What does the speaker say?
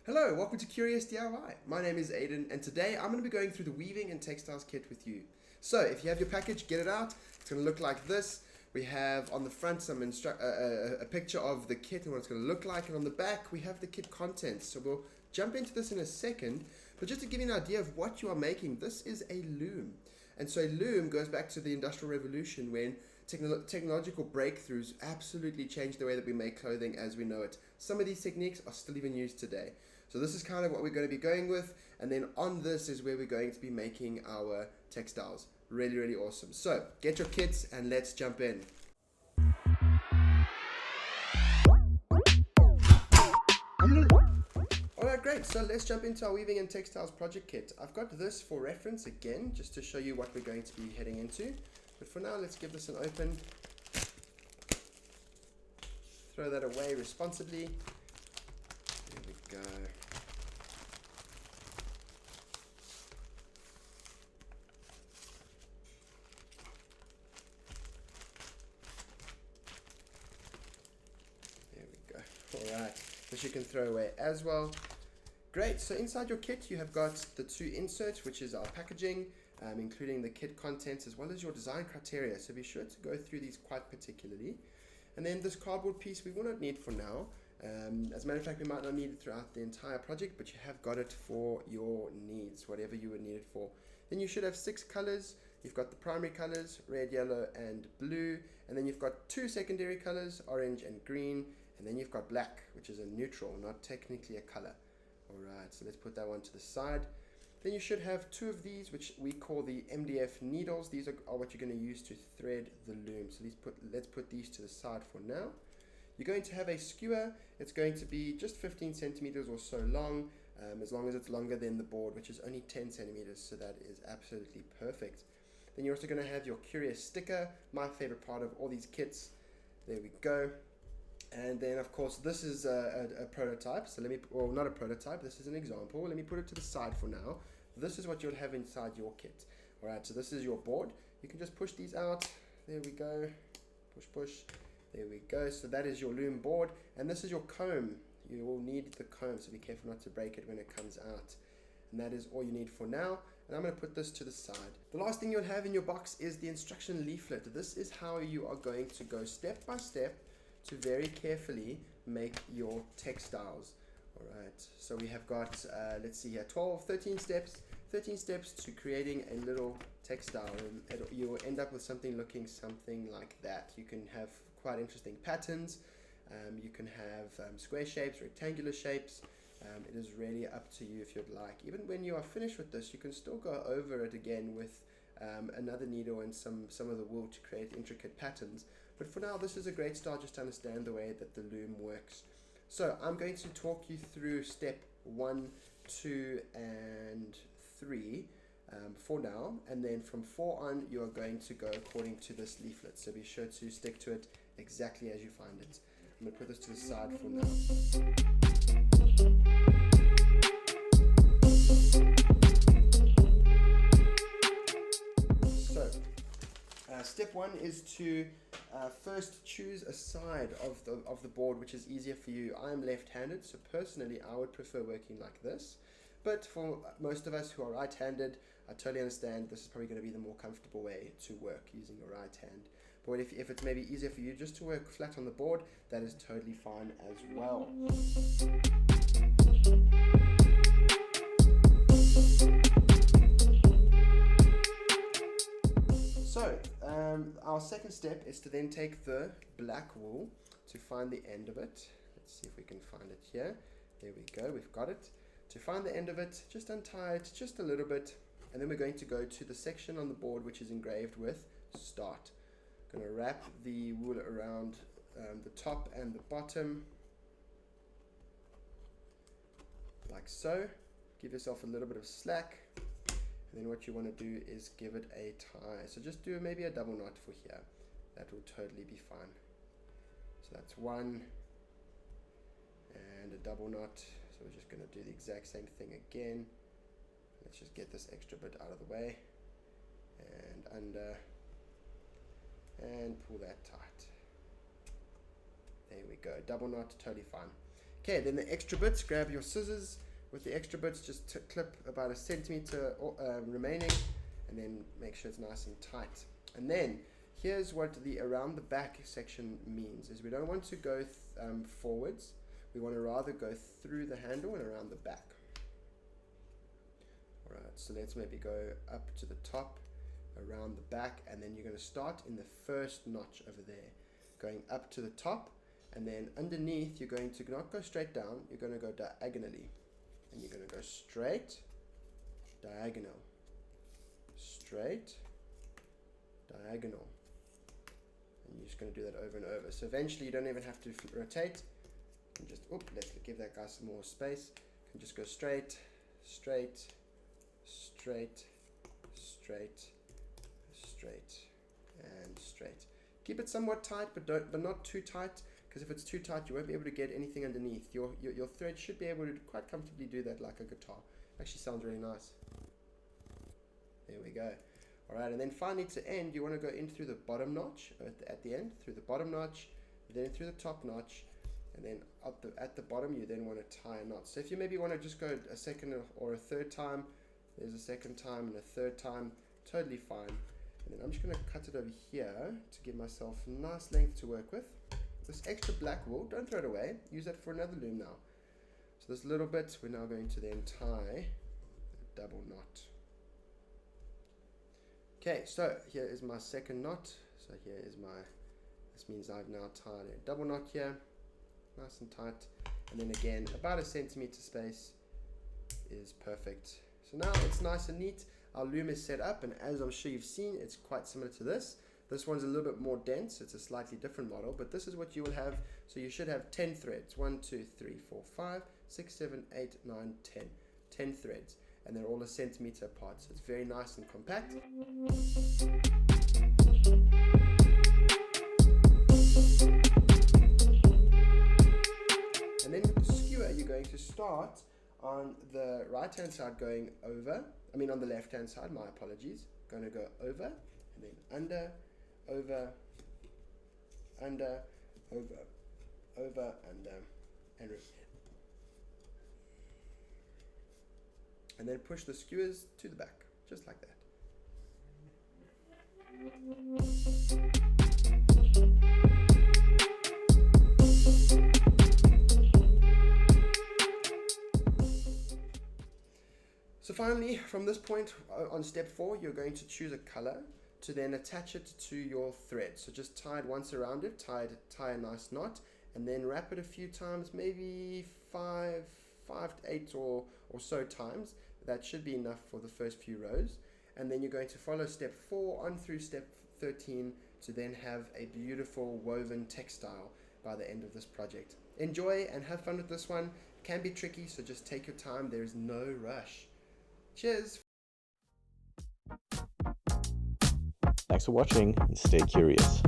Hello, welcome to CuriousDIY. My name is Aiden, and today I'm going to be going through the Weaving and Textiles Kit with you. So, if you have your package, get it out. It's going to look like this. We have on the front a picture of the kit and what it's going to look like, and on the back we have the kit contents. So we'll jump into this in a second, but just to give you an idea of what you are making, this is a loom. And so a loom goes back to the Industrial Revolution when technological breakthroughs absolutely changed the way that we make clothing as we know it. Some of these techniques are still even used today. So this is kind of what we're going to be going with, and then on this is where we're going to be making our textiles. Really, really awesome. So get your kits and let's jump in. Alright, great. So let's jump into our Weaving and Textiles project kit. I've got this for reference again, just to show you what we're going to be heading into. But for now, let's give this an open. Throw that away responsibly. There we go. There we go. Alright, this you can throw away as well. Great, so inside your kit you have got the two inserts, which is our packaging, including the kit contents as well as your design criteria. So be sure to go through these quite particularly. And then this cardboard piece we will not need for now. As a matter of fact, we might not need it throughout the entire project, but you have got it for your needs, whatever you would need it for. Then you should have 6 colors. You've got the primary colors, red, yellow, and blue. And then you've got 2 secondary colors, orange and green. And then you've got black, which is a neutral, not technically a color. Alright, so let's put that one to the side. Then you should have 2 of these, which we call the MDF needles. These are what you're going to use to thread the loom. So let's put these to the side for now. You're going to have a skewer. It's going to be just 15 centimeters or so long, as long as it's longer than the board, which is only 10 centimeters, so that is absolutely perfect. Then you're also going to have your Curious sticker, my favorite part of all these kits. There we go. And then of course this is a prototype, so not a prototype, this is an example. Let me put it to the side for now. This is what you'll have inside your kit. Alright, so this is your board. You can just push these out. There we go. Push, push. There we go. So that is your loom board. And this is your comb. You will need the comb, so be careful not to break it when it comes out. And that is all you need for now. And I'm going to put this to the side. The last thing you'll have in your box is the instruction leaflet. This is how you are going to go step by step to very carefully make your textiles. Alright, so we have got, let's see here, 13 steps to creating a little textile, and you'll end up with something looking something like that. You can have quite interesting patterns, you can have square shapes, rectangular shapes. It is really up to you if you'd like. Even when you are finished with this, you can still go over it again with another needle and some of the wool to create intricate patterns. But for now, this is a great start just to understand the way that the loom works. So I'm going to talk you through step 1, 2, and 3 for now. And then from 4 on, you are going to go according to this leaflet. So be sure to stick to it exactly as you find it. I'm going to put this to the side for now. Step 1 is to first choose a side of the board which is easier for you. I'm left-handed, so personally I would prefer working like this. But for most of us who are right-handed, I totally understand this is probably going to be the more comfortable way to work using your right hand. But if it's maybe easier for you just to work flat on the board, that is totally fine as well. So, our second step is to then take the black wool to find the end of it. Let's see if we can find it here. There we go, we've got it. To find the end of it, just untie it just a little bit, and then we're going to go to the section on the board which is engraved with start. Going to wrap the wool around the top and the bottom, like so. Give yourself a little bit of slack. And then what you want to do is give it a tie. So just do maybe a double knot for here. That will totally be fine. So that's 1 and a double knot. So we're just going to do the exact same thing again. Let's just get this extra bit out of the way. And under. And pull that tight. There we go. Double knot, totally fine. Okay, then the extra bits, grab your scissors. With the extra bits, just clip about 1 centimeter remaining, and then make sure it's nice and tight. And then here's what the around the back section means, is we don't want to go forwards, we want to rather go through the handle and around the back. Alright, so let's maybe go up to the top, around the back, and then you're going to start in the first notch over there, going up to the top, and then underneath you're going to not go straight down, you're going to go diagonally, and you're going to go straight, diagonal, straight, diagonal, and you're just going to do that over and over. So eventually you don't even have to rotate, and just, let's give that guy some more space, you can just go straight, straight, straight, straight, straight, and straight. Keep it somewhat tight, but not too tight, because if it's too tight you won't be able to get anything underneath. Your thread should be able to quite comfortably do that like a guitar. Actually sounds really nice. There we go. Alright, and then finally to end you want to go in through the bottom notch at the end, through the bottom notch, then through the top notch, and then at the bottom you then want to tie a knot. So if you maybe want to just go a second or a third time, there's a second time and a third time, totally fine. And then I'm just going to cut it over here to give myself a nice length to work with. This extra black wool, don't throw it away, use that for another loom now. So this little bit, we're now going to then tie a double knot. Okay, so here is my second knot. So here is this means I've now tied a double knot here, nice and tight. And then again, about 1 centimeter space is perfect. So now it's nice and neat. Our loom is set up, and as I'm sure you've seen, it's quite similar to this. This one's a little bit more dense, it's a slightly different model, but this is what you will have. So you should have 10 threads, 1, 2, 3, 4, 5, 6, 7, 8, 9, 10. 10 threads, and they're all 1 centimeter apart, so it's very nice and compact. And then with the skewer, you're going to start on the right hand side going over, on the left hand side, my apologies, going to go over, and then under, over, under, over, over, under, and repeat. And then push the skewers to the back, just like that. So finally, from this point on step 4, you're going to choose a color to then attach it to your thread. So just tie it once around it, tie a nice knot, and then wrap it a few times, maybe 5 to 8 or so times. That should be enough for the first few rows. And then you're going to follow step 4 on through step 13 to then have a beautiful woven textile by the end of this project. Enjoy and have fun with this one. It can be tricky, so just take your time. There is no rush. Cheers! Thanks for watching and stay curious.